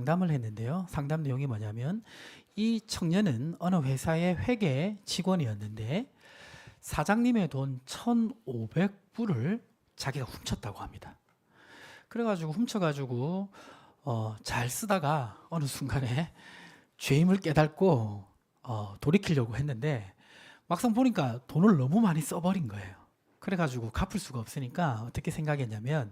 상담을 했는데요. 상담 내용이 뭐냐면 이 청년은 어느 회사의 회계 직원이었는데 사장님의 돈 1,500불을 자기가 훔쳤다고 합니다. 그래가지고 훔쳐가지고 잘 쓰다가 어느 순간에 죄임을 깨닫고 돌이키려고 했는데 막상 보니까 돈을 너무 많이 써버린 거예요. 그래가지고 갚을 수가 없으니까 어떻게 생각했냐면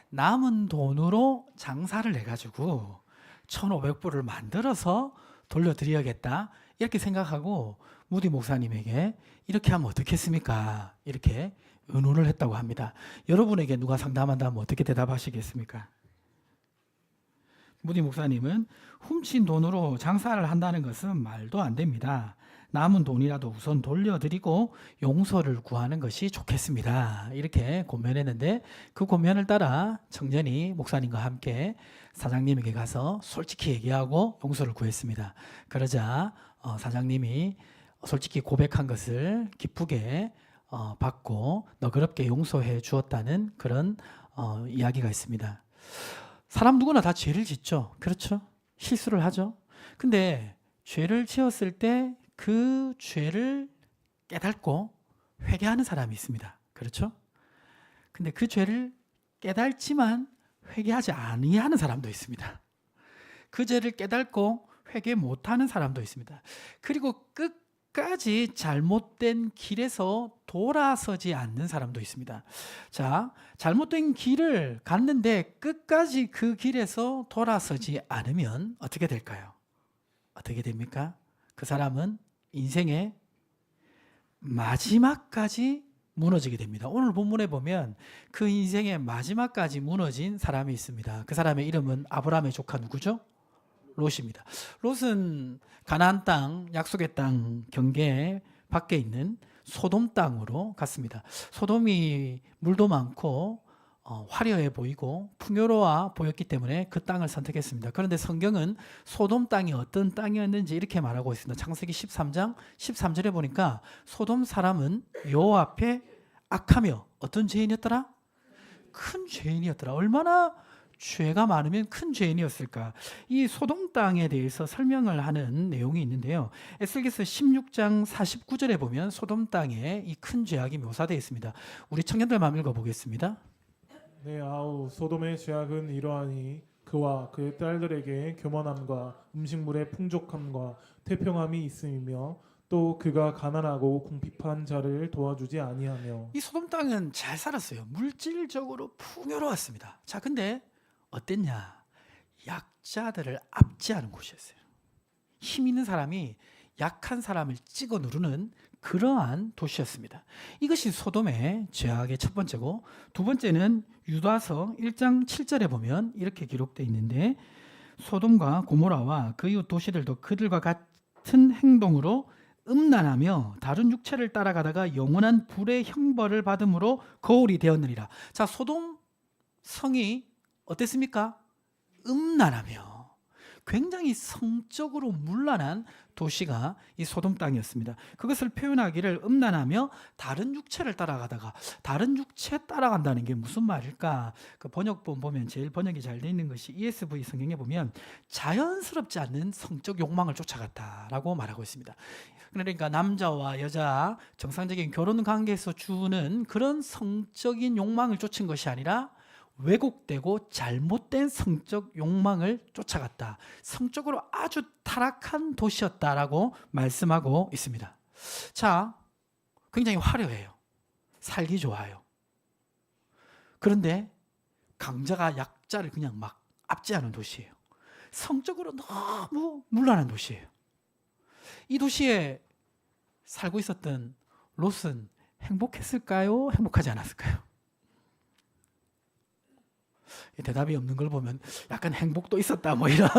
남은 돈으로 장사를 해가지고 1,500불을 만들어서 돌려드려야겠다 이렇게 생각하고 무디 목사님에게 이렇게 하면 어떻겠습니까? 이렇게 의논을 했다고 합니다. 여러분에게 누가 상담한다면 어떻게 대답하시겠습니까? 무디 목사님은 훔친 돈으로 장사를 한다는 것은 말도 안 됩니다. 남은 돈이라도 우선 돌려드리고 용서를 구하는 것이 좋겠습니다. 이렇게 권면했는데 그 권면을 따라 청년이 목사님과 함께 사장님에게 가서 솔직히 얘기하고 용서를 구했습니다. 그러자 사장님이 솔직히 고백한 것을 기쁘게 받고 너그럽게 용서해 주었다는 그런 이야기가 있습니다. 사람 누구나 다 죄를 짓죠. 그렇죠? 실수를 하죠. 근데 죄를 지었을 때 그 죄를 깨닫고 회개하는 사람이 있습니다. 그렇죠? 근데 그 죄를 깨닫지만 회개하지 아니하는 사람도 있습니다. 그 죄를 깨닫고 회개 못하는 사람도 있습니다. 그리고 끝까지 잘못된 길에서 돌아서지 않는 사람도 있습니다. 자, 잘못된 길을 갔는데 끝까지 그 길에서 돌아서지 않으면 어떻게 될까요? 어떻게 됩니까? 그 사람은 인생의 마지막까지 무너지게 됩니다. 오늘 본문에 보면 그 인생의 마지막까지 무너진 사람이 있습니다. 그 사람의 이름은 아브라함의 조카 누구죠? 롯입니다. 롯은 가나안 땅, 약속의 땅 경계 밖에 있는 소돔 땅으로 갔습니다. 소돔이 물도 많고 화려해 보이고 풍요로워 보였기 때문에 그 땅을 선택했습니다. 그런데 성경은 소돔 땅이 어떤 땅이었는지 이렇게 말하고 있습니다. 창세기 13장 13절에 보니까 소돔 사람은 여호와 앞에 악하며 어떤 죄인이었더라? 큰 죄인이었더라. 얼마나 죄가 많으면 큰 죄인이었을까? 이 소돔 땅에 대해서 설명을 하는 내용이 있는데요. 에스겔서 16장 49절에 보면 소돔 땅에 이 큰 죄악이 묘사되어 있습니다. 우리 청년들만 읽어보겠습니다. 네, 아우 소돔의 죄악은 이러하니 그와 그의 딸들에게 교만함과 음식물의 풍족함과 태평함이 있음이며 또 그가 가난하고 궁핍한 자를 도와주지 아니하며. 이 소돔 땅은 잘 살았어요. 물질적으로 풍요로웠습니다. 자, 근데 어땠냐? 약자들을 압제하는 곳이었어요. 힘 있는 사람이 약한 사람을 찍어 누르는 그러한 도시였습니다. 이것이 소돔의 죄악의 첫 번째고, 두 번째는 유다서 1장 7절에 보면 이렇게 기록되어 있는데 소돔과 고모라와 그 이웃 도시들도 그들과 같은 행동으로 음란하며 다른 육체를 따라가다가 영원한 불의 형벌을 받음으로 거울이 되었느니라. 자, 소돔 성이 어땠습니까? 음란하며 굉장히 성적으로 문란한 도시가 이 소돔 땅이었습니다. 그것을 표현하기를 음란하며 다른 육체를 따라가다가, 다른 육체 따라간다는 게 무슨 말일까? 그 번역본 보면 제일 번역이 잘 돼 있는 것이 ESV 성경에 보면 자연스럽지 않는 성적 욕망을 쫓아갔다라고 말하고 있습니다. 그러니까 남자와 여자 정상적인 결혼 관계에서 주는 그런 성적인 욕망을 쫓은 것이 아니라 왜곡되고 잘못된 성적 욕망을 쫓아갔다. 성적으로 아주 타락한 도시였다라고 말씀하고 있습니다. 자, 굉장히 화려해요. 살기 좋아요. 그런데 강자가 약자를 그냥 막 압제하는 도시예요. 성적으로 너무 문란한 도시예요. 이 도시에 살고 있었던 롯은 행복했을까요? 행복하지 않았을까요? 대답이 없는 걸 보면 약간 행복도 있었다 뭐 이런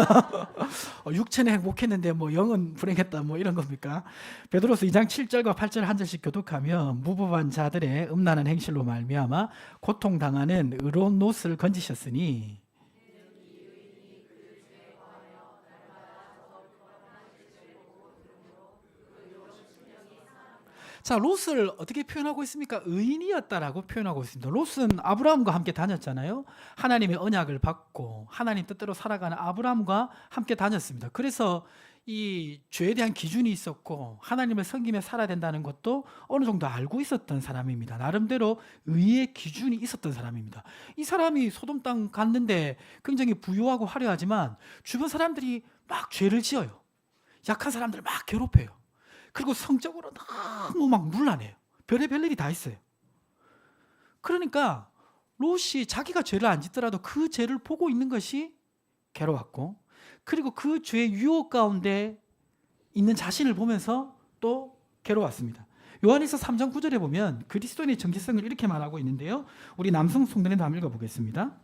육체는 행복했는데 뭐 영은 불행했다 뭐 이런 겁니까? 베드로서 2장 7절과 8절 한 절씩 교독하면 무법한 자들의 음란한 행실로 말미암아 고통당하는 의로운 롯을 건지셨으니 자, 롯을 어떻게 표현하고 있습니까? 의인이었다라고 표현하고 있습니다. 롯은 아브라함과 함께 다녔잖아요. 하나님의 언약을 받고 하나님 뜻대로 살아가는 아브라함과 함께 다녔습니다. 그래서 이 죄에 대한 기준이 있었고 하나님을 섬기며 살아야 된다는 것도 어느 정도 알고 있었던 사람입니다. 나름대로 의의 기준이 있었던 사람입니다. 이 사람이 소돔 땅 갔는데 굉장히 부유하고 화려하지만 주변 사람들이 막 죄를 지어요. 약한 사람들을 막 괴롭혀요. 그리고 성적으로 너무 막 문란해요. 별의별 일이 다 있어요. 그러니까 롯이 자기가 죄를 안 짓더라도 그 죄를 보고 있는 것이 괴로웠고, 그리고 그 죄의 유혹 가운데 있는 자신을 보면서 또 괴로웠습니다. 요한일서 3장 9절에 보면 그리스도인의 정체성을 이렇게 말하고 있는데요. 우리 남성 성도님도 한번 읽어보겠습니다.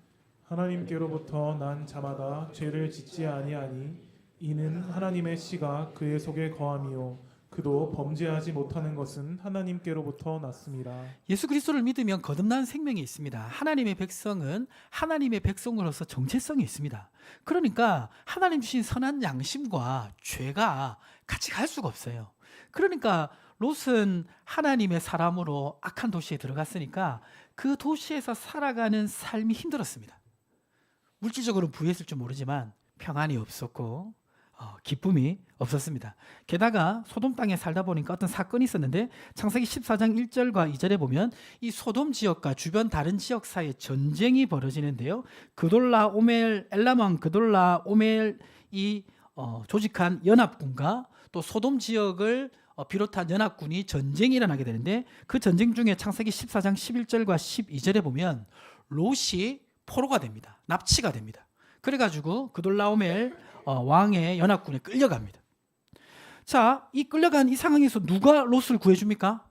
하나님께로부터 난 자마다 죄를 짓지 아니하니 이는 하나님의 씨가 그의 속에 거함이요 그도 범죄하지 못하는 것은 하나님께로부터 났음이라. 예수 그리스도를 믿으면 거듭난 생명이 있습니다. 하나님의 백성은 하나님의 백성으로서 정체성이 있습니다. 그러니까 하나님 주신 선한 양심과 죄가 같이 갈 수가 없어요. 그러니까 롯은 하나님의 사람으로 악한 도시에 들어갔으니까 그 도시에서 살아가는 삶이 힘들었습니다. 물질적으로 부유했을 줄 모르지만 평안이 없었고 기쁨이 없었습니다. 게다가 소돔 땅에 살다 보니까 어떤 사건이 있었는데 창세기 14장 1절과 2절에 보면 이 소돔 지역과 주변 다른 지역 사이에 전쟁이 벌어지는데요. 그돌라오멜 엘람왕 그돌라오멜이 조직한 연합군과 또 소돔 지역을 비롯한 연합군이 전쟁이 일어나게 되는데 그 전쟁 중에 창세기 14장 11절과 12절에 보면 롯이 포로가 됩니다. 납치가 됩니다. 그래가지고 그돌라오멜 왕의 연합군에 끌려갑니다. 자, 이 끌려간 이 상황에서 누가 롯을 구해줍니까?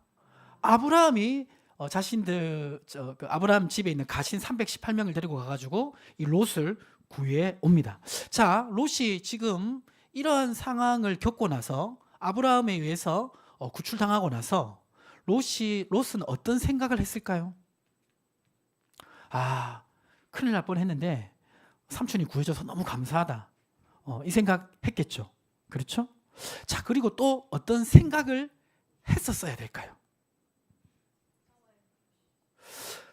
아브라함이 자신들 아브라함 집에 있는 가신 318명을 데리고 가가지고 이 롯을 구해 옵니다. 자, 롯이 지금 이런 상황을 겪고 나서 아브라함에 의해서 구출당하고 나서 롯은 어떤 생각을 했을까요? 아, 큰일 날 뻔했는데 삼촌이 구해줘서 너무 감사하다. 이 생각 했겠죠. 그렇죠? 자, 그리고 또 어떤 생각을 했었어야 될까요?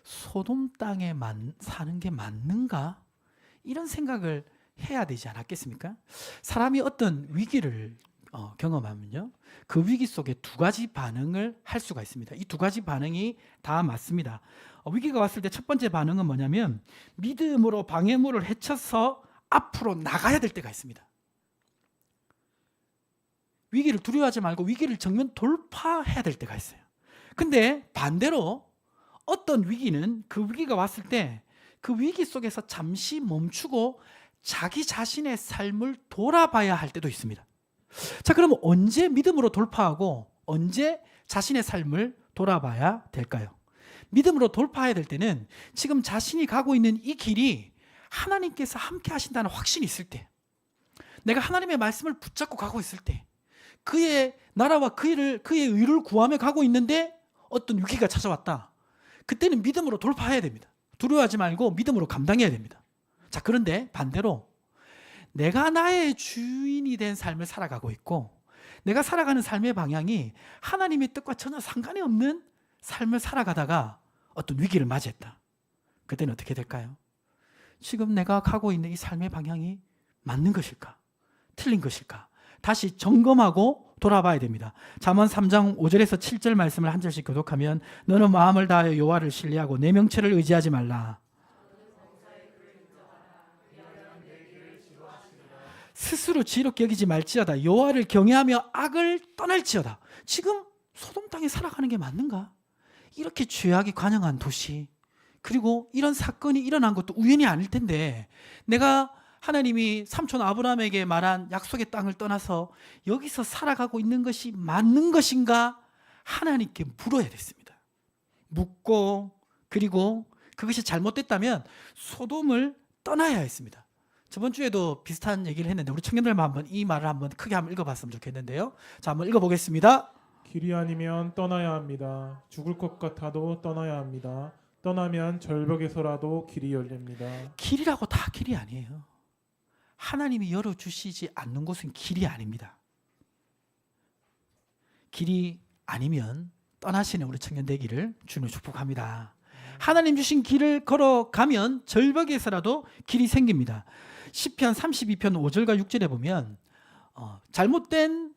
소돔 땅에 사는 게 맞는가? 이런 생각을 해야 되지 않았겠습니까? 사람이 어떤 위기를 경험하면요, 그 위기 속에 두 가지 반응을 할 수가 있습니다. 이 두 가지 반응이 다 맞습니다. 위기가 왔을 때 첫 번째 반응은 뭐냐면 믿음으로 방해물을 헤쳐서 앞으로 나가야 될 때가 있습니다. 위기를 두려워하지 말고 위기를 정면 돌파해야 될 때가 있어요. 근데 반대로 어떤 위기는 그 위기가 왔을 때 그 위기 속에서 잠시 멈추고 자기 자신의 삶을 돌아봐야 할 때도 있습니다. 자, 그럼 언제 믿음으로 돌파하고 언제 자신의 삶을 돌아봐야 될까요? 믿음으로 돌파해야 될 때는 지금 자신이 가고 있는 이 길이 하나님께서 함께 하신다는 확신이 있을 때, 내가 하나님의 말씀을 붙잡고 가고 있을 때, 그의 나라와 그의 의를 구하며 가고 있는데 어떤 위기가 찾아왔다. 그때는 믿음으로 돌파해야 됩니다. 두려워하지 말고 믿음으로 감당해야 됩니다. 자, 그런데 반대로 내가 나의 주인이 된 삶을 살아가고 있고 내가 살아가는 삶의 방향이 하나님의 뜻과 전혀 상관이 없는 삶을 살아가다가 어떤 위기를 맞이했다. 그때는 어떻게 될까요? 지금 내가 가고 있는 이 삶의 방향이 맞는 것일까? 틀린 것일까? 다시 점검하고 돌아봐야 됩니다. 잠언 3장 5절에서 7절 말씀을 한 절씩 교독하면 너는 마음을 다하여 여호와를 신뢰하고 내 명체를 의지하지 말라. 스스로 지혜롭게 여기지 말지어다. 여호와를 경외하며 악을 떠날지어다. 지금 소돔 땅에 살아가는 게 맞는가? 이렇게 죄악이 관영한 도시, 그리고 이런 사건이 일어난 것도 우연이 아닐 텐데 내가 하나님이 삼촌 아브라함에게 말한 약속의 땅을 떠나서 여기서 살아가고 있는 것이 맞는 것인가? 하나님께 물어야 됐습니다. 묻고, 그리고 그것이 잘못됐다면 소돔을 떠나야 했습니다. 저번 주에도 비슷한 얘기를 했는데 우리 청년들만 한번 이 말을 한번 크게 한번 읽어봤으면 좋겠는데요. 자, 한번 읽어보겠습니다. 길이 아니면 떠나야 합니다. 죽을 것 같아도 떠나야 합니다. 떠나면 절벽에서라도 길이 열립니다. 길이라고 다 길이 아니에요. 하나님이 열어주시지 않는 곳은 길이 아닙니다. 길이 아니면 떠나시는 우리 청년 되기를 주님으로 축복합니다. 하나님 주신 길을 걸어가면 절벽에서라도 길이 생깁니다. 시편 32편 5절과 6절에 보면 잘못된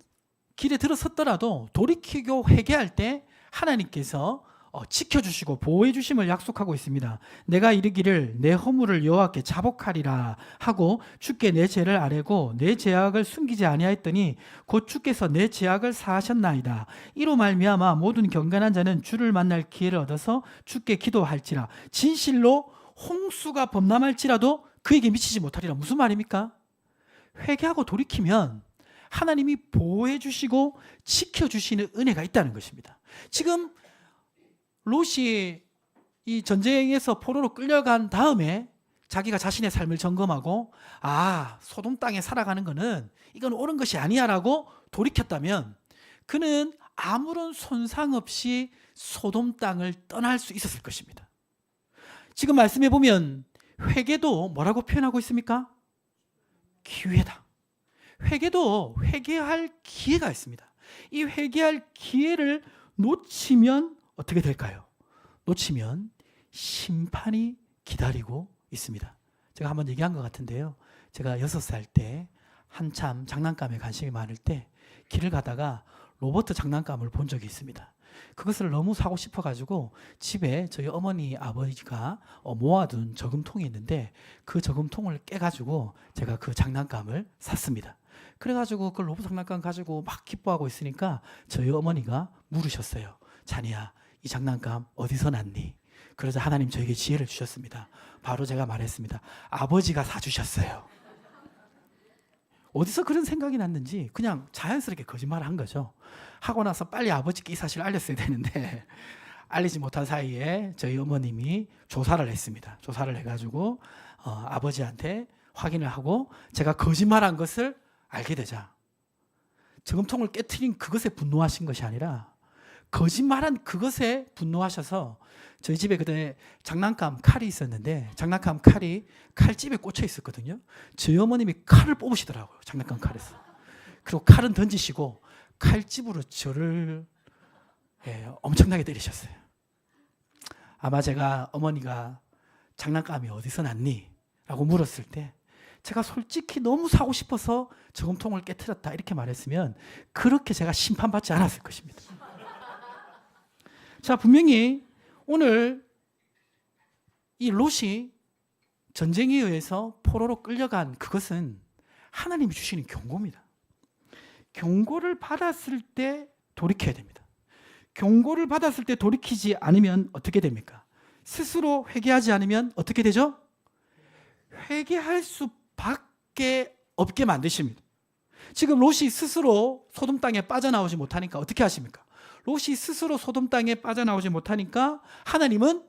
길에 들어섰더라도 돌이키고 회개할 때 하나님께서 지켜주시고 보호해 주심을 약속하고 있습니다. 내가 이르기를 내 허물을 여호와께 자복하리라 하고 주께 내 죄를 아뢰고 내 죄악을 숨기지 아니하였더니 곧 주께서 내 죄악을 사하셨나이다. 이로 말미암아 모든 경건한 자는 주를 만날 기회를 얻어서 주께 기도할지라. 진실로 홍수가 범람할지라도 그에게 미치지 못하리라. 무슨 말입니까? 회개하고 돌이키면 하나님이 보호해 주시고 지켜주시는 은혜가 있다는 것입니다. 지금 롯이 이 전쟁에서 포로로 끌려간 다음에 자기가 자신의 삶을 점검하고 소돔 땅에 살아가는 거는 이건 옳은 것이 아니야라고 돌이켰다면 그는 아무런 손상 없이 소돔 땅을 떠날 수 있었을 것입니다. 지금 말씀해 보면 회개도 뭐라고 표현하고 있습니까? 기회다. 회개도 회개할 기회가 있습니다. 이 회개할 기회를 놓치면 어떻게 될까요? 놓치면 심판이 기다리고 있습니다. 제가 한번 얘기한 것 같은데요. 제가 6살 때 한참 장난감에 관심이 많을 때 길을 가다가 로봇 장난감을 본 적이 있습니다. 그것을 너무 사고 싶어가지고 집에 저희 어머니 아버지가 모아둔 저금통이 있는데 그 저금통을 깨가지고 제가 그 장난감을 샀습니다. 그래가지고 그 로봇 장난감 가지고 막 기뻐하고 있으니까 저희 어머니가 물으셨어요. 자니야, 이 장난감 어디서 났니? 그러자 하나님 저에게 지혜를 주셨습니다. 바로 제가 말했습니다. 아버지가 사주셨어요. 어디서 그런 생각이 났는지 그냥 자연스럽게 거짓말을 한 거죠. 하고 나서 빨리 아버지께 이 사실을 알렸어야 되는데 알리지 못한 사이에 저희 어머님이 조사를 했습니다. 조사를 해가지고 아버지한테 확인을 하고 제가 거짓말한 것을 알게 되자 저금통을 깨트린 그것에 분노하신 것이 아니라 거짓말한 그것에 분노하셔서 저희 집에 그때 장난감 칼이 있었는데 장난감 칼이 칼집에 꽂혀 있었거든요. 저희 어머님이 칼을 뽑으시더라고요. 장난감 칼에서. 그리고 칼은 던지시고 칼집으로 저를 엄청나게 때리셨어요. 아마 제가 어머니가 장난감이 어디서 났니? 라고 물었을 때 제가 솔직히 너무 사고 싶어서 저금통을 깨트렸다 이렇게 말했으면 그렇게 제가 심판받지 않았을 것입니다. 자, 분명히 오늘 이 롯이 전쟁에 의해서 포로로 끌려간 그것은 하나님이 주시는 경고입니다. 경고를 받았을 때 돌이켜야 됩니다. 경고를 받았을 때 돌이키지 않으면 어떻게 됩니까? 스스로 회개하지 않으면 어떻게 되죠? 회개할 수밖에 없게 만드십니다. 지금 롯이 스스로 소돔 땅에 빠져나오지 못하니까 어떻게 하십니까? 롯이 스스로 소돔 땅에 빠져나오지 못하니까 하나님은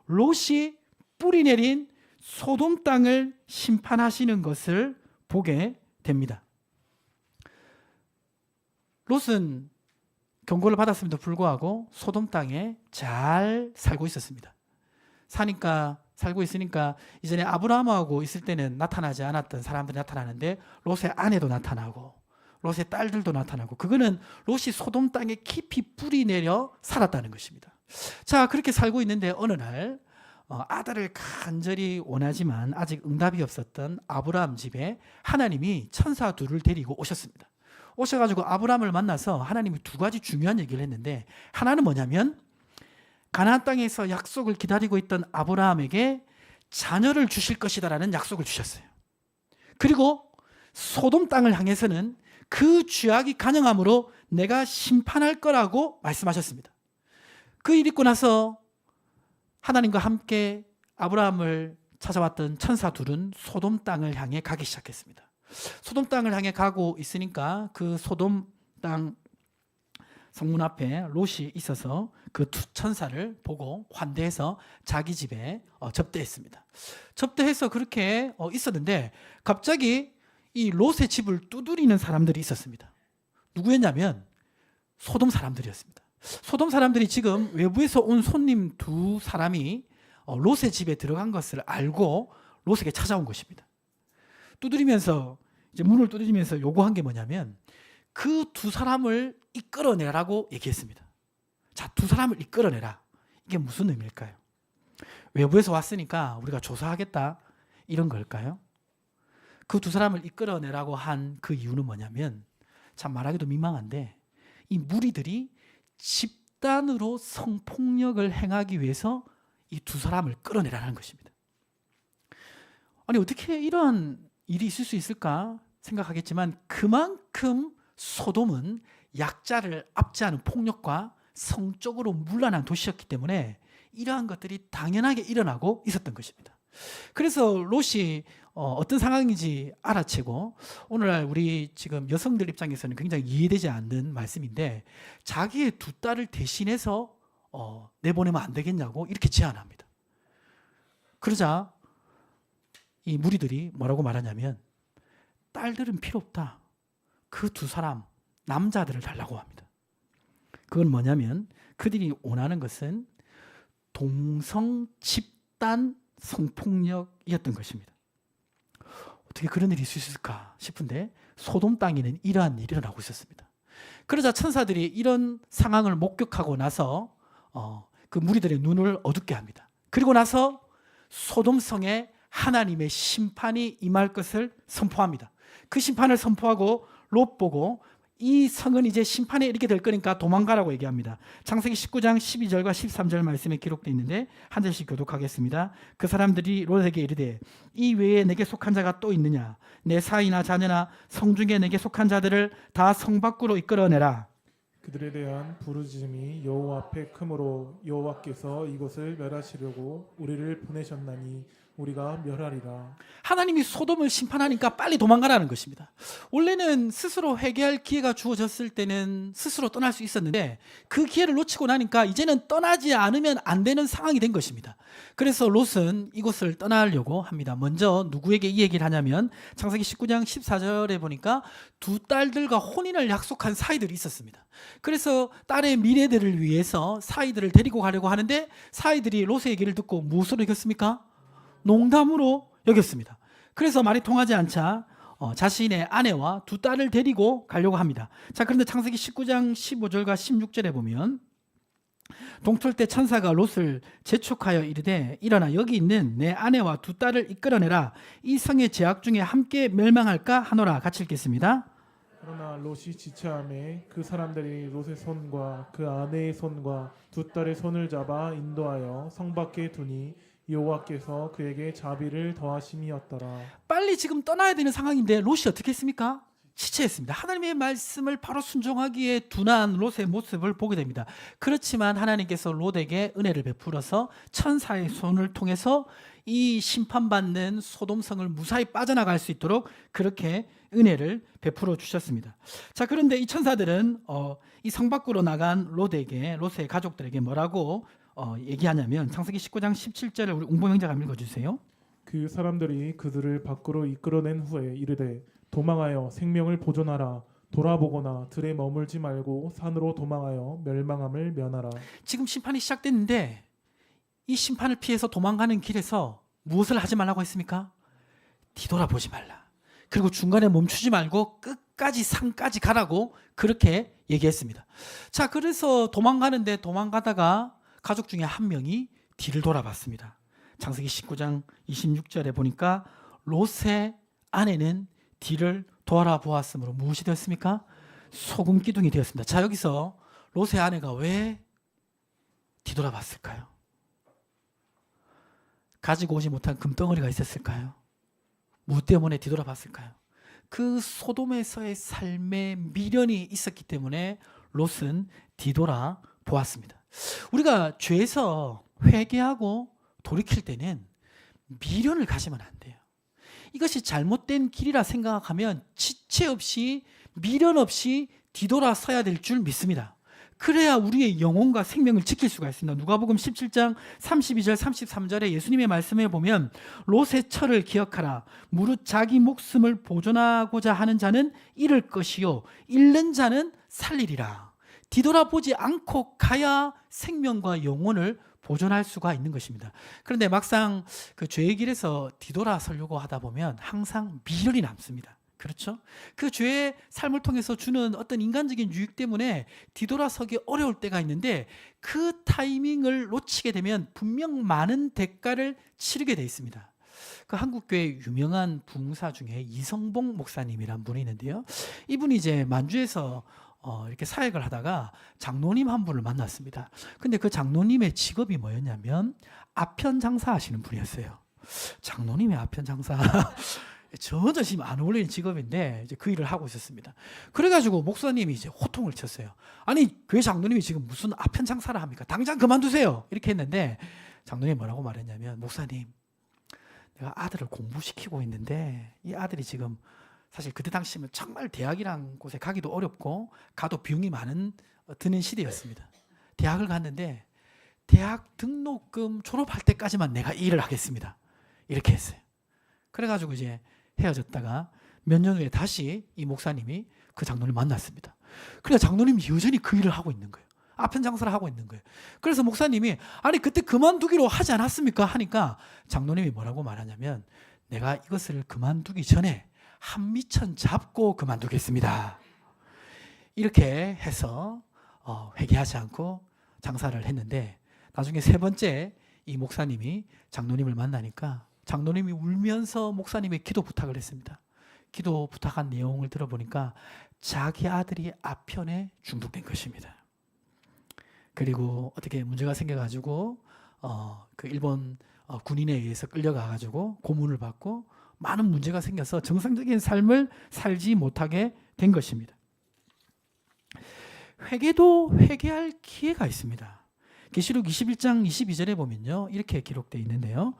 롯이 뿌리 내린 소돔 땅을 심판하시는 것을 보게 됩니다. 롯은 경고를 받았음에도 불구하고 소돔 땅에 잘 살고 있었습니다. 살고 있으니까 이전에 아브라함하고 있을 때는 나타나지 않았던 사람들이 나타나는데 롯의 아내도 나타나고 롯의 딸들도 나타나고 그거는 롯이 소돔 땅에 깊이 뿌리 내려 살았다는 것입니다. 자, 그렇게 살고 있는데 어느 날 아들을 간절히 원하지만 아직 응답이 없었던 아브라함 집에 하나님이 천사 둘을 데리고 오셨습니다. 오셔가지고 아브라함을 만나서 하나님이 두 가지 중요한 얘기를 했는데 하나는 뭐냐면 가나안 땅에서 약속을 기다리고 있던 아브라함에게 자녀를 주실 것이다라는 약속을 주셨어요. 그리고 소돔 땅을 향해서는 그 죄악이 간영함으로 내가 심판할 거라고 말씀하셨습니다. 그 일 있고 나서 하나님과 함께 아브라함을 찾아왔던 천사 둘은 소돔 땅을 향해 가기 시작했습니다. 소돔 땅을 향해 가고 있으니까 그 소돔 땅 성문 앞에 롯이 있어서 그 두 천사를 보고 환대해서 자기 집에 접대했습니다. 접대해서 그렇게 있었는데 갑자기 이 롯의 집을 두드리는 사람들이 있었습니다. 누구였냐면 소돔 사람들이었습니다. 소돔 사람들이 지금 외부에서 온 손님 두 사람이 롯의 집에 들어간 것을 알고 롯에게 찾아온 것입니다. 두드리면서 이제 문을 두드리면서 요구한 게 뭐냐면 그 두 사람을 이끌어내라고 얘기했습니다. 자, 두 사람을 이끌어내라. 이게 무슨 의미일까요? 외부에서 왔으니까 우리가 조사하겠다 이런 걸까요? 그 두 사람을 이끌어내라고 한 그 이유는 뭐냐면, 참 말하기도 민망한데, 이 무리들이 집단으로 성폭력을 행하기 위해서 이 두 사람을 끌어내라는 것입니다. 아니, 어떻게 이런 일이 있을 수 있을까 생각하겠지만, 그만큼 소돔은 약자를 압제하는 폭력과 성적으로 문란한 도시였기 때문에 이러한 것들이 당연하게 일어나고 있었던 것입니다. 그래서 롯이 어떤 상황인지 알아채고, 오늘날 우리 지금 여성들 입장에서는 굉장히 이해되지 않는 말씀인데, 자기의 두 딸을 대신해서 내보내면 안 되겠냐고 이렇게 제안합니다. 그러자 이 무리들이 뭐라고 말하냐면, 딸들은 필요 없다. 그 두 사람 남자들을 달라고 합니다. 그건 뭐냐면, 그들이 원하는 것은 동성 집단 성폭력이었던 것입니다. 어떻게 그런 일이 있을 수 있을까 싶은데, 소돔 땅에는 이러한 일이 일어나고 있었습니다. 그러자 천사들이 이런 상황을 목격하고 나서 그 무리들의 눈을 어둡게 합니다. 그리고 나서 소돔 성에 하나님의 심판이 임할 것을 선포합니다. 그 심판을 선포하고 롯 보고, 이 성은 이제 심판에 이르게 될 거니까 도망가라고 얘기합니다. 창세기 19장 12절과 13절 말씀에 기록되어 있는데 한 절씩 교독하겠습니다. 그 사람들이 롯에게 이르되, 이 외에 내게 속한 자가 또 있느냐? 내 사이나 자녀나 성 중에 내게 속한 자들을 다 성 밖으로 이끌어내라. 그들에 대한 부르짖음이 여호와 앞에 크므로 여호와께서 이곳을 멸하시려고 우리를 보내셨나니 우리가 멸하리라. 하나님이 소돔을 심판하니까 빨리 도망가라는 것입니다. 원래는 스스로 회개할 기회가 주어졌을 때는 스스로 떠날 수 있었는데, 그 기회를 놓치고 나니까 이제는 떠나지 않으면 안 되는 상황이 된 것입니다. 그래서 롯은 이곳을 떠나려고 합니다. 먼저 누구에게 이 얘기를 하냐면, 창세기 19장 14절에 보니까 두 딸들과 혼인을 약속한 사이들이 있었습니다. 그래서 딸의 미래들을 위해서 사이들을 데리고 가려고 하는데, 사이들이 롯의 얘기를 듣고 무엇으로 여겼습니까? 농담으로 여겼습니다. 그래서 말이 통하지 않자 자신의 아내와 두 딸을 데리고 가려고 합니다. 자, 그런데 창세기 19장 15절과 16절에 보면, 동틀 때 천사가 롯을 재촉하여 이르되, 일어나 여기 있는 내 아내와 두 딸을 이끌어내라. 이 성의 죄악 중에 함께 멸망할까 하노라. 같이 읽겠습니다. 그러나 롯이 지체함에 그 사람들이 롯의 손과 그 아내의 손과 두 딸의 손을 잡아 인도하여 성 밖에 두니 여호와께서 그에게 자비를 더하심이었더라. 빨리 지금 떠나야 되는 상황인데 롯이 어떻게 했습니까? 지체했습니다. 하나님의 말씀을 바로 순종하기에 둔한 롯의 모습을 보게 됩니다. 그렇지만 하나님께서 롯에게 은혜를 베풀어서 천사의 손을 통해서 이 심판받는 소돔성을 무사히 빠져나갈 수 있도록 그렇게 은혜를 베풀어 주셨습니다. 자, 그런데 이 천사들은 이 성 밖으로 나간 롯의 가족들에게 뭐라고 얘기하냐면, 창세기 19장 17절을 우리 웅보명자가 읽어주세요. 그 사람들이 그들을 밖으로 이끌어낸 후에 이르되, 도망하여 생명을 보존하라. 돌아보거나 들에 머물지 말고 산으로 도망하여 멸망함을 면하라. 지금 심판이 시작됐는데, 이 심판을 피해서 도망가는 길에서 무엇을 하지 말라고 했습니까? 뒤돌아보지 말라. 그리고 중간에 멈추지 말고 끝까지 산까지 가라고 그렇게 얘기했습니다. 자, 그래서 도망가다가 가족 중에 한 명이 뒤를 돌아봤습니다. 창세기 19장 26절에 보니까 롯의 아내는 뒤를 돌아보았으므로 무엇이 되었습니까? 소금 기둥이 되었습니다. 자, 여기서 롯의 아내가 왜 뒤돌아봤을까요? 가지고 오지 못한 금덩어리가 있었을까요? 무엇 때문에 뒤돌아봤을까요? 그 소돔에서의 삶의 미련이 있었기 때문에 롯은 뒤돌아 보았습니다. 우리가 죄에서 회개하고 돌이킬 때는 미련을 가지면 안 돼요. 이것이 잘못된 길이라 생각하면 지체 없이 미련 없이 뒤돌아서야 될 줄 믿습니다. 그래야 우리의 영혼과 생명을 지킬 수가 있습니다. 누가복음 17장 32절 33절에 예수님의 말씀에 보면, 롯의 철을 기억하라. 무릇 자기 목숨을 보존하고자 하는 자는 잃을 것이요 잃는 자는 살리리라. 뒤돌아보지 않고 가야 생명과 영혼을 보존할 수가 있는 것입니다. 그런데 막상 그 죄의 길에서 뒤돌아서려고 하다 보면 항상 미련이 남습니다. 그렇죠? 그 죄의 삶을 통해서 주는 어떤 인간적인 유익 때문에 뒤돌아서기 어려울 때가 있는데 그 타이밍을 놓치게 되면 분명 많은 대가를 치르게 돼 있습니다. 그 한국교회 유명한 부흥사 중에 이성봉 목사님이란 분이 있는데요. 이분이 이제 만주에서 이렇게 사역을 하다가 장로님 한 분을 만났습니다. 근데 그 장로님의 직업이 뭐였냐면 아편 장사 하시는 분이었어요. 장로님의 아편 장사. 전혀 지금 안 어울리는 직업인데 이제 그 일을 하고 있었습니다. 그래가지고 목사님이 이제 호통을 쳤어요. 아니 교회 장로님이 지금 무슨 아편 장사를 합니까? 당장 그만두세요. 이렇게 했는데 장로님이 뭐라고 말했냐면 목사님 내가 아들을 공부시키고 있는데 이 아들이 지금 사실 그때 당시면 정말 대학이란 곳에 가기도 어렵고 가도 비용이 많은 드는 시대였습니다. 대학을 갔는데 대학 등록금 졸업할 때까지만 내가 이 일을 하겠습니다. 이렇게 했어요. 그래가지고 이제 헤어졌다가 몇 년 후에 다시 이 목사님이 그 장로님을 만났습니다. 그래서 장로님이 여전히 그 일을 하고 있는 거예요. 아편 장사를 하고 있는 거예요. 그래서 목사님이 아니 그때 그만두기로 하지 않았습니까? 하니까 장로님이 뭐라고 말하냐면 내가 이것을 그만두기 전에 한미천 잡고 그만두겠습니다. 이렇게 해서 회개하지 않고 장사를 했는데 나중에 세 번째 이 목사님이 장로님을 만나니까 장로님이 울면서 목사님의 기도 부탁을 했습니다. 기도 부탁한 내용을 들어보니까 자기 아들이 아편에 중독된 것입니다. 그리고 어떻게 문제가 생겨가지고 그 일본 군인에 의해서 끌려가가지고 고문을 받고 많은 문제가 생겨서 정상적인 삶을 살지 못하게 된 것입니다. 회개도 회개할 기회가 있습니다. 계시록 21장 22절에 보면요 이렇게 기록되어 있는데요.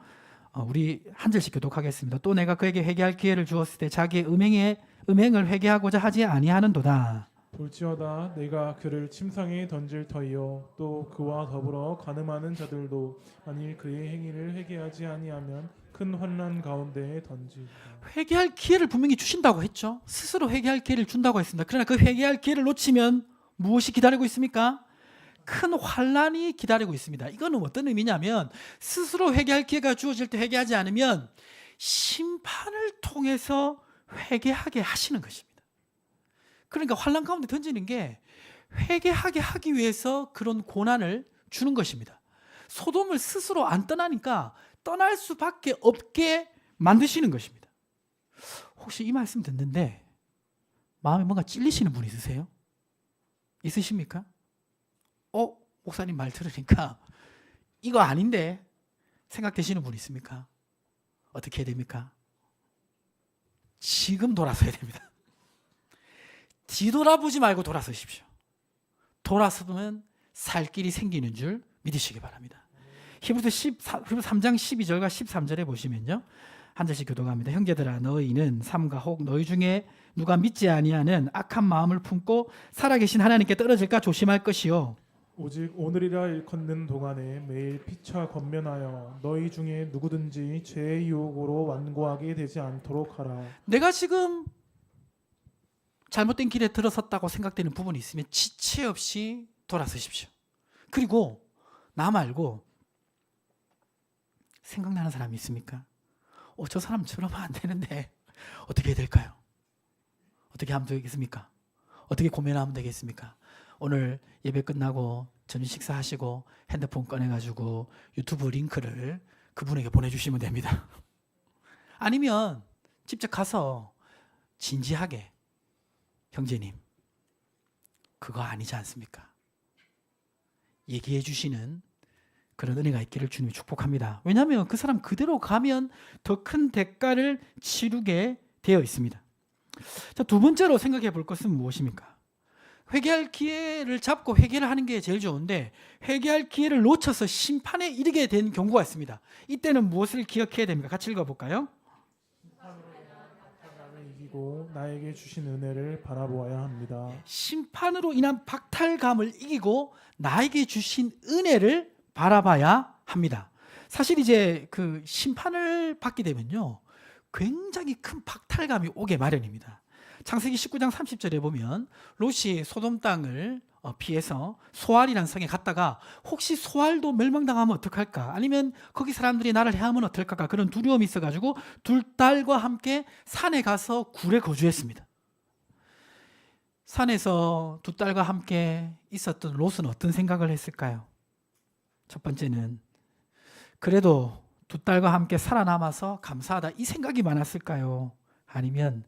우리 한 절씩 교독하겠습니다. 또 내가 그에게 회개할 기회를 주었을 때 자기의 음행을 회개하고자 하지 아니하는도다. 볼지어다 내가 그를 침상에 던질 터이요 또 그와 더불어 간음하는 자들도 만일 그의 행위를 회개하지 아니하면 큰 환난 가운데에 던지리라. 회개할 기회를 분명히 주신다고 했죠. 스스로 회개할 기회를 준다고 했습니다. 그러나 그 회개할 기회를 놓치면 무엇이 기다리고 있습니까? 큰 환난이 기다리고 있습니다. 이거는 어떤 의미냐면 스스로 회개할 기회가 주어질 때 회개하지 않으면 심판을 통해서 회개하게 하시는 것입니다. 그러니까 환난 가운데 던지는 게 회개하게 하기 위해서 그런 고난을 주는 것입니다. 소돔을 스스로 안 떠나니까 떠날 수밖에 없게 만드시는 것입니다. 혹시 이 말씀 듣는데 마음에 뭔가 찔리시는 분 있으세요? 있으십니까? 목사님 말 들으니까 이거 아닌데 생각되시는 분 있습니까? 어떻게 해야 됩니까? 지금 돌아서야 됩니다. 뒤돌아보지 말고 돌아서십시오. 돌아서면 살 길이 생기는 줄 믿으시기 바랍니다. 히브리서 3장 12절과 13절에 보시면요. 한 절씩 교독합니다. 형제들아 너희는 삼가 혹 너희 중에 누가 믿지 아니하는 악한 마음을 품고 살아계신 하나님께 떨어질까 조심할 것이요. 오직 오늘이라 일컫는 동안에 매일 피차 권면하여 너희 중에 누구든지 죄의 유혹으로 완고하게 되지 않도록 하라. 내가 지금 잘못된 길에 들어섰다고 생각되는 부분이 있으면 지체 없이 돌아서십시오. 그리고 나 말고 생각나는 사람이 있습니까? 저 사람 저러면 안 되는데 어떻게 해야 될까요? 어떻게 하면 되겠습니까? 어떻게 고민하면 되겠습니까? 오늘 예배 끝나고 저녁 식사하시고 핸드폰 꺼내가지고 유튜브 링크를 그분에게 보내주시면 됩니다. 아니면 직접 가서 진지하게 형제님 그거 아니지 않습니까? 얘기해 주시는 그런 은혜가 있기를 주님이 축복합니다. 왜냐하면 그 사람 그대로 가면 더 큰 대가를 치르게 되어 있습니다. 자, 두 번째로 생각해 볼 것은 무엇입니까? 회개할 기회를 잡고 회개를 하는 게 제일 좋은데 회개할 기회를 놓쳐서 심판에 이르게 된 경우가 있습니다. 이때는 무엇을 기억해야 됩니까? 같이 읽어볼까요? 이기고 나에게 주신 은혜를 바라보아야 합니다. 심판으로 인한 박탈감을 이기고 나에게 주신 은혜를 바라봐야 합니다. 사실 이제 그 심판을 받게 되면요 굉장히 큰 박탈감이 오게 마련입니다. 창세기 19장 30절에 보면 롯이 소돔 땅을 피해서 소알이라는 성에 갔다가 혹시 소알도 멸망당하면 어떡할까? 아니면 거기 사람들이 나를 해하면 어떡할까? 그런 두려움이 있어가지고 두 딸과 함께 산에 가서 굴에 거주했습니다. 산에서 두 딸과 함께 있었던 롯은 어떤 생각을 했을까요? 첫 번째는 그래도 두 딸과 함께 살아남아서 감사하다 이 생각이 많았을까요? 아니면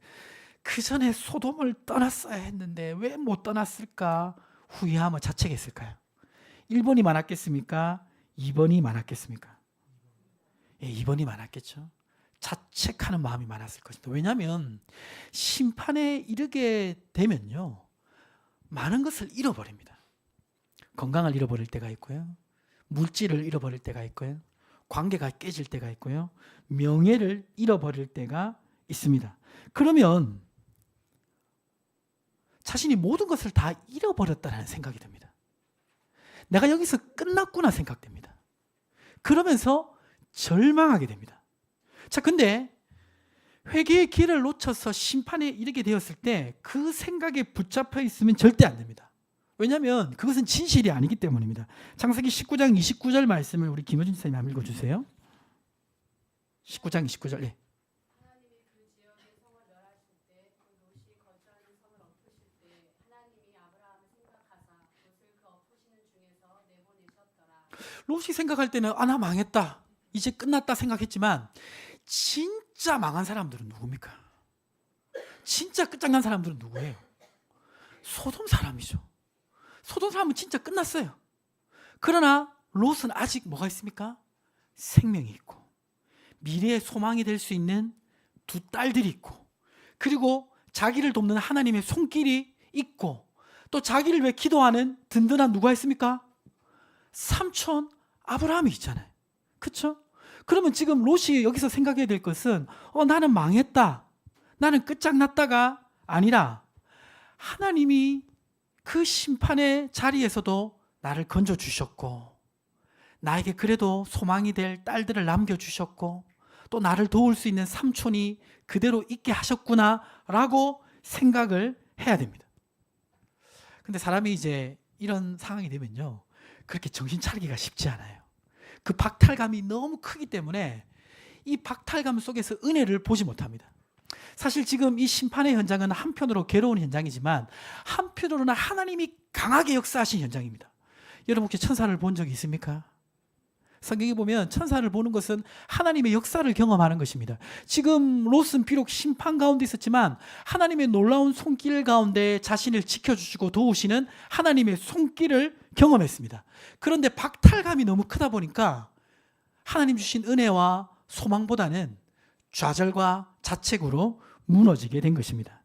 그 전에 소돔을 떠났어야 했는데 왜 못 떠났을까? 후회하며 자책했을까요? 1번이 많았겠습니까? 2번이 많았겠습니까? 예, 2번이 많았겠죠. 자책하는 마음이 많았을 것입니다. 왜냐하면 심판에 이르게 되면요, 많은 것을 잃어버립니다. 건강을 잃어버릴 때가 있고요, 물질을 잃어버릴 때가 있고요, 관계가 깨질 때가 있고요, 명예를 잃어버릴 때가 있습니다. 그러면 자신이 모든 것을 다 잃어버렸다는 생각이 듭니다. 내가 여기서 끝났구나 생각됩니다. 그러면서 절망하게 됩니다. 자, 근데 회개의 길을 놓쳐서 심판에 이르게 되었을 때 그 생각에 붙잡혀 있으면 절대 안 됩니다. 왜냐하면 그것은 진실이 아니기 때문입니다. 창세기 19장 29절 말씀을 우리 김효준 선생님 한번 읽어주세요. 19장 29절. 네. 롯이 생각할 때는 나 망했다, 이제 끝났다 생각했지만 진짜 망한 사람들은 누굽니까? 진짜 끝장난 사람들은 누구예요? 소돔 사람이죠. 소돔 사람은 진짜 끝났어요. 그러나 롯은 아직 뭐가 있습니까? 생명이 있고 미래의 소망이 될 수 있는 두 딸들이 있고, 그리고 자기를 돕는 하나님의 손길이 있고, 또 자기를 위해 기도하는 든든한 누가 있습니까? 삼촌 아브라함이 있잖아요. 그렇죠? 그러면 지금 롯이 여기서 생각해야 될 것은 나는 망했다, 나는 끝장났다가 아니라 하나님이 그 심판의 자리에서도 나를 건져주셨고, 나에게 그래도 소망이 될 딸들을 남겨주셨고, 또 나를 도울 수 있는 삼촌이 그대로 있게 하셨구나 라고 생각을 해야 됩니다. 근데 사람이 이제 이런 상황이 되면요, 그렇게 정신 차리기가 쉽지 않아요. 그 박탈감이 너무 크기 때문에 이 박탈감 속에서 은혜를 보지 못합니다. 사실 지금 이 심판의 현장은 한편으로 괴로운 현장이지만 한편으로는 하나님이 강하게 역사하신 현장입니다. 여러분 혹시 천사를 본 적이 있습니까? 성경에 보면 천사를 보는 것은 하나님의 역사를 경험하는 것입니다. 지금 롯은 비록 심판 가운데 있었지만 하나님의 놀라운 손길 가운데 자신을 지켜주시고 도우시는 하나님의 손길을 경험했습니다. 그런데 박탈감이 너무 크다 보니까 하나님 주신 은혜와 소망보다는 좌절과 자책으로 무너지게 된 것입니다.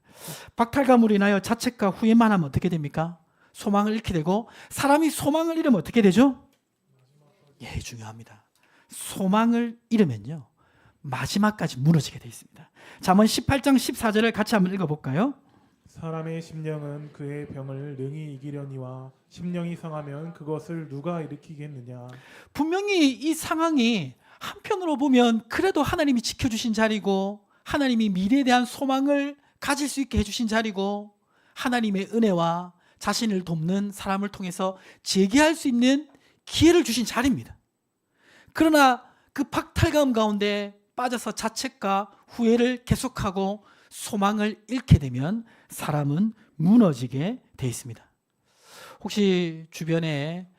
박탈감으로 인하여 자책과 후회만 하면 어떻게 됩니까? 소망을 잃게 되고, 사람이 소망을 잃으면 어떻게 되죠? 예, 중요합니다. 소망을 잃으면요, 마지막까지 무너지게 되어 있습니다. 잠언 18장 14절을 같이 한번 읽어볼까요? 사람의 심령은 그의 병을 능히 이기려니와 심령이 상하면 그것을 누가 일으키겠느냐. 분명히 이 상황이 한편으로 보면 그래도 하나님이 지켜주신 자리고, 하나님이 미래에 대한 소망을 가질 수 있게 해주신 자리고, 하나님의 은혜와 자신을 돕는 사람을 통해서 재개할 수 있는 기회를 주신 자리입니다. 그러나 그 박탈감 가운데 빠져서 자책과 후회를 계속하고 소망을 잃게 되면 사람은 무너지게 돼 있습니다. 혹시 주변에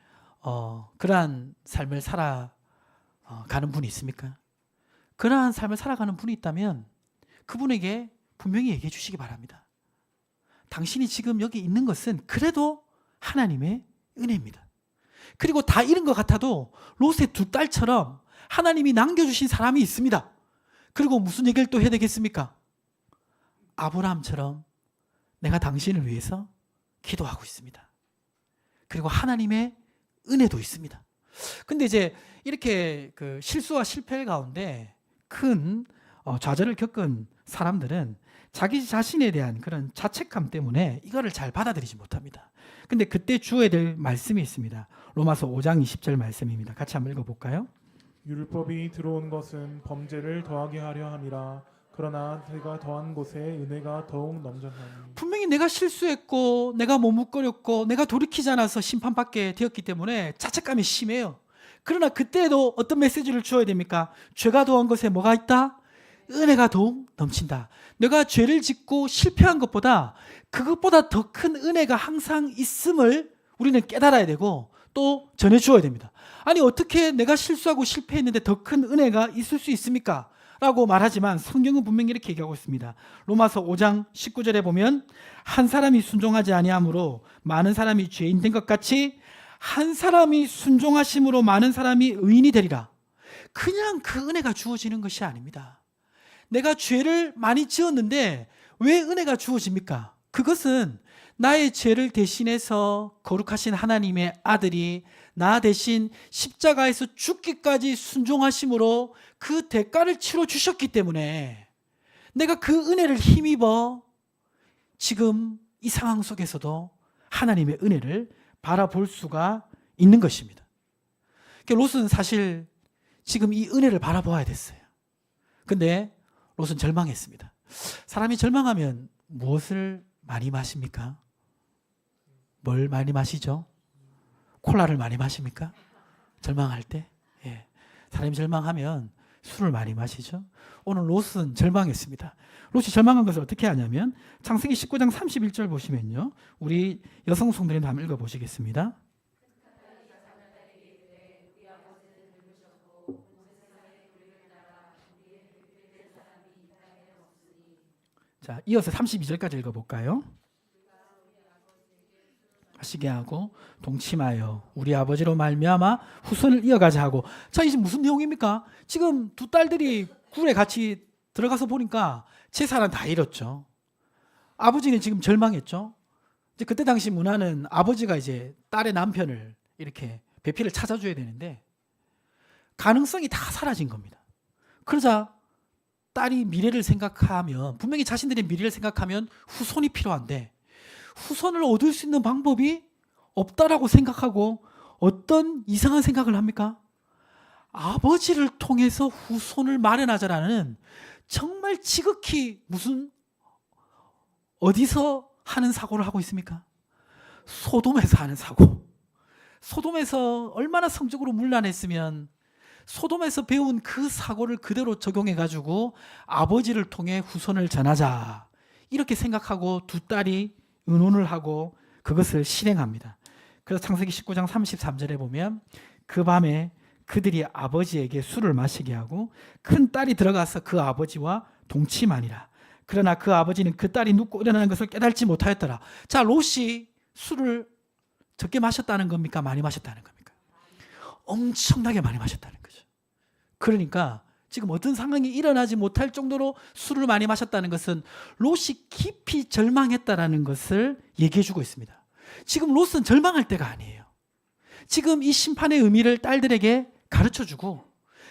그러한 삶을 살아가는 분이 있습니까? 그러한 삶을 살아가는 분이 있다면 그분에게 분명히 얘기해 주시기 바랍니다. 당신이 지금 여기 있는 것은 그래도 하나님의 은혜입니다. 그리고 다 잃은 것 같아도 롯의 두 딸처럼 하나님이 남겨주신 사람이 있습니다. 그리고 무슨 얘기를 또 해야 되겠습니까? 아브라함처럼 내가 당신을 위해서 기도하고 있습니다. 그리고 하나님의 은혜도 있습니다. 근데 이제 이렇게 그 실수와 실패 가운데 큰 좌절을 겪은 사람들은 자기 자신에 대한 그런 자책감 때문에 이거를 잘 받아들이지 못합니다. 근데 그때 주어야 될 말씀이 있습니다. 로마서 5장 20절 말씀입니다. 같이 한번 읽어볼까요? 율법이 들어온 것은 범죄를 더하게 하려 함이라. 그러나 내가 더한 곳에 은혜가 더욱 넘쳤나니. 분명히 내가 실수했고 내가 머뭇거렸고 내가 돌이키지 않아서 심판받게 되었기 때문에 자책감이 심해요. 그러나 그때도 어떤 메시지를 주어야 됩니까? 죄가 더한 것에 뭐가 있다? 은혜가 더욱 넘친다. 내가 죄를 짓고 실패한 것보다 그것보다 더 큰 은혜가 항상 있음을 우리는 깨달아야 되고 또 전해주어야 됩니다. 아니 어떻게 내가 실수하고 실패했는데 더 큰 은혜가 있을 수 있습니까? 라고 말하지만 성경은 분명히 이렇게 얘기하고 있습니다. 로마서 5장 19절에 보면 한 사람이 순종하지 아니함으로 많은 사람이 죄인 된 것 같이 한 사람이 순종하심으로 많은 사람이 의인이 되리라. 그냥 그 은혜가 주어지는 것이 아닙니다. 내가 죄를 많이 지었는데 왜 은혜가 주어집니까? 그것은 나의 죄를 대신해서 거룩하신 하나님의 아들이 나 대신 십자가에서 죽기까지 순종하심으로 그 대가를 치러 주셨기 때문에 내가 그 은혜를 힘입어 지금 이 상황 속에서도 하나님의 은혜를 바라볼 수가 있는 것입니다. 롯은 사실 지금 이 은혜를 바라보아야 됐어요. 근데 롯은 절망했습니다. 사람이 절망하면 무엇을 많이 마십니까? 뭘 많이 마시죠? 콜라를 많이 마십니까? 절망할 때? 예. 사람이 절망하면 술을 많이 마시죠. 오늘 롯은 절망했습니다. 롯이 절망한 것을 어떻게 하냐면 창세기 19장 31절 보시면요. 우리 여성 성도님 한번 읽어보시겠습니다. 자, 이어서 32절까지 읽어볼까요? 하시게 하고 동침하여 우리 아버지로 말미암아 후손을 이어가자 하고. 자, 이제 무슨 내용입니까? 지금 두 딸들이 굴에 같이 들어가서 보니까 재산은 다 잃었죠. 아버지는 지금 절망했죠. 이제 그때 당시 문화는 아버지가 이제 딸의 남편을 이렇게 배필을 찾아줘야 되는데 가능성이 다 사라진 겁니다. 그러자 딸이 미래를 생각하면 분명히 자신들의 미래를 생각하면 후손이 필요한데 후손을 얻을 수 있는 방법이 없다라고 생각하고 어떤 이상한 생각을 합니까? 아버지를 통해서 후손을 마련하자라는 정말 지극히 무슨 어디서 하는 사고를 하고 있습니까? 소돔에서 하는 사고. 소돔에서 얼마나 성적으로 문란했으면 소돔에서 배운 그 사고를 그대로 적용해가지고 아버지를 통해 후손을 전하자 이렇게 생각하고 두 딸이 의논을 하고 그것을 실행합니다. 그래서 창세기 19장 33절에 보면 그 밤에 그들이 아버지에게 술을 마시게 하고 큰 딸이 들어가서 그 아버지와 동침하니라. 그러나 그 아버지는 그 딸이 눕고 일어나는 것을 깨달지 못하였더라. 자, 롯이 술을 적게 마셨다는 겁니까? 많이 마셨다는 겁니까? 엄청나게 많이 마셨다는 거죠. 그러니까 지금 어떤 상황이 일어나지 못할 정도로 술을 많이 마셨다는 것은 롯이 깊이 절망했다라는 것을 얘기해 주고 있습니다. 지금 롯은 절망할 때가 아니에요. 지금 이 심판의 의미를 딸들에게 가르쳐 주고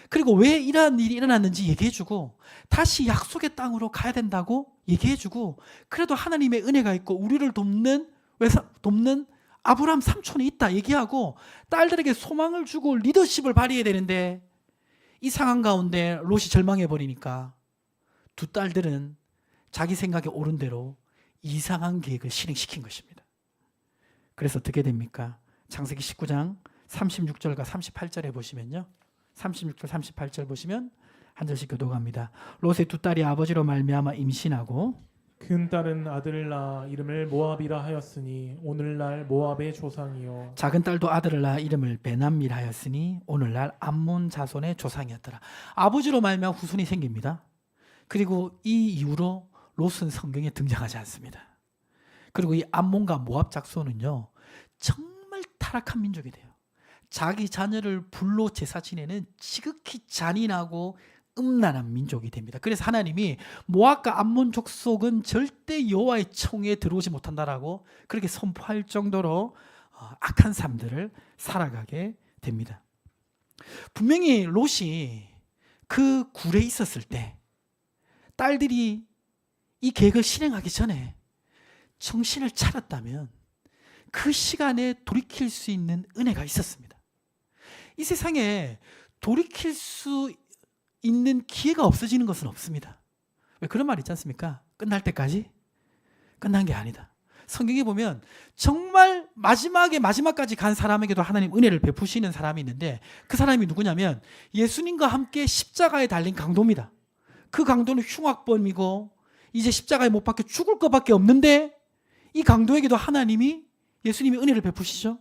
그리고 왜 이러한 일이 일어났는지 얘기해 주고 다시 약속의 땅으로 가야 된다고 얘기해 주고 그래도 하나님의 은혜가 있고 우리를 돕는 아브라함 삼촌이 있다 얘기하고 딸들에게 소망을 주고 리더십을 발휘해야 되는데 이 상황 가운데 롯이 절망해 버리니까 두 딸들은 자기 생각에 옳은 대로 이상한 계획을 실행시킨 것입니다. 그래서 어떻게 됩니까? 창세기 19장 36절과 38절에 보시면요. 36절 38절 보시면 한 절씩 교독합니다. 롯의 두 딸이 아버지로 말미암아 임신하고 큰 딸은 아들을 낳아 이름을 모압이라 하였으니 오늘날 모압의 조상이요 작은 딸도 아들을 낳아 이름을 베남미라 하였으니 오늘날 암몬 자손의 조상이었더라. 아버지로 말미암아 후손이 생깁니다. 그리고 이 이후로 롯은 성경에 등장하지 않습니다. 그리고 이 암몬과 모압 작손은요 정말 타락한 민족이 돼요. 자기 자녀를 불로 제사 지내는 지극히 잔인하고 음란한 민족이 됩니다. 그래서 하나님이 모압과 암몬 족속은 절대 여호와의 청에 들어오지 못한다라고 그렇게 선포할 정도로 악한 삶들을 살아가게 됩니다. 분명히 롯이 그 굴에 있었을 때 딸들이 이 계획을 실행하기 전에 정신을 차렸다면 그 시간에 돌이킬 수 있는 은혜가 있었습니다. 이 세상에 돌이킬 수 있는 기회가 없어지는 것은 없습니다. 왜 그런 말 있지 않습니까? 끝날 때까지 끝난 게 아니다. 성경에 보면 정말 마지막까지 간 사람에게도 하나님 은혜를 베푸시는 사람이 있는데 그 사람이 누구냐면 예수님과 함께 십자가에 달린 강도입니다. 그 강도는 흉악범이고 이제 십자가에 못 박혀 죽을 것밖에 없는데 이 강도에게도 하나님이 예수님이 은혜를 베푸시죠.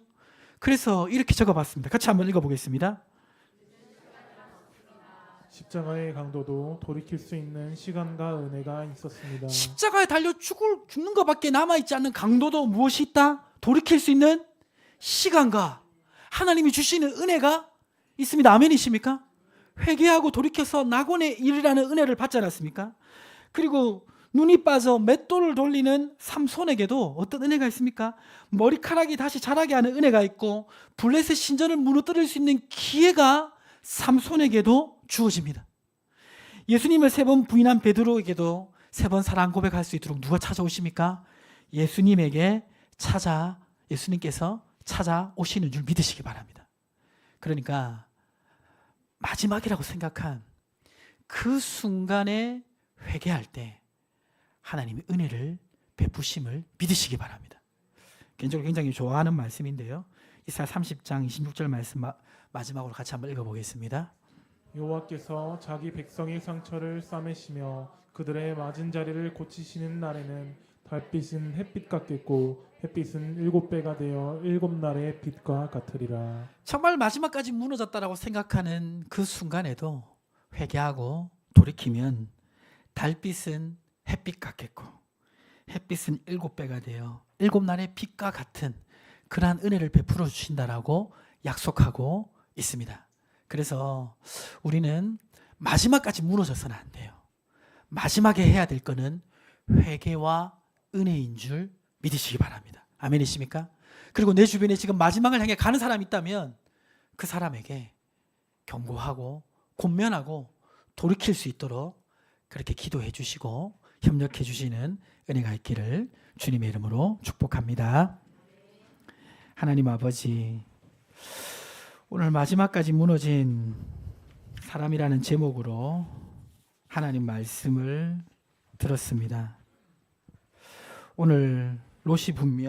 그래서 이렇게 적어봤습니다. 같이 한번 읽어보겠습니다. 십자가의 강도도 돌이킬 수 있는 시간과 은혜가 있었습니다. 십자가에 달려 죽는 것밖에 남아있지 않는 강도도 무엇이 있다? 돌이킬 수 있는 시간과 하나님이 주시는 은혜가 있습니다. 아멘이십니까? 회개하고 돌이켜서 낙원의 일이라는 은혜를 받지 않았습니까? 그리고 눈이 빠져 맷돌을 돌리는 삼손에게도 어떤 은혜가 있습니까? 머리카락이 다시 자라게 하는 은혜가 있고 블레셋 신전을 무너뜨릴 수 있는 기회가 삼손에게도 주어집니다. 예수님을 3번 부인한 베드로에게도 3번 사랑 고백할 수 있도록 누가 찾아오십니까? 예수님께서 찾아오시는 줄 믿으시기 바랍니다. 그러니까 마지막이라고 생각한 그 순간에 회개할 때 하나님의 은혜를 베푸심을 믿으시기 바랍니다. 개인적으로 굉장히 좋아하는 말씀인데요. 이사야 30장 26절 말씀 마지막으로 같이 한번 읽어보겠습니다. 여호와께서 자기 백성의 상처를 싸매시며 그들의 맞은 자리를 고치시는 날에는 달빛은 햇빛 같겠고 햇빛은 7배가 되어 7날의 빛과 같으리라. 정말 마지막까지 무너졌다라고 생각하는 그 순간에도 회개하고 돌이키면 달빛은 햇빛 같겠고 햇빛은 7배가 되어 7날의 빛과 같은 그러한 은혜를 베풀어 주신다라고 약속하고 있습니다. 그래서 우리는 마지막까지 무너져서는 안 돼요. 마지막에 해야 될 거는 회개와 은혜인 줄 믿으시기 바랍니다. 아멘이십니까? 그리고 내 주변에 지금 마지막을 향해 가는 사람이 있다면 그 사람에게 경고하고 권면하고 돌이킬 수 있도록 그렇게 기도해 주시고 협력해 주시는 은혜가 있기를 주님의 이름으로 축복합니다. 하나님 아버지, 오늘 마지막까지 무너진 사람이라는 제목으로 하나님 말씀을 들었습니다. 오늘 롯이 분명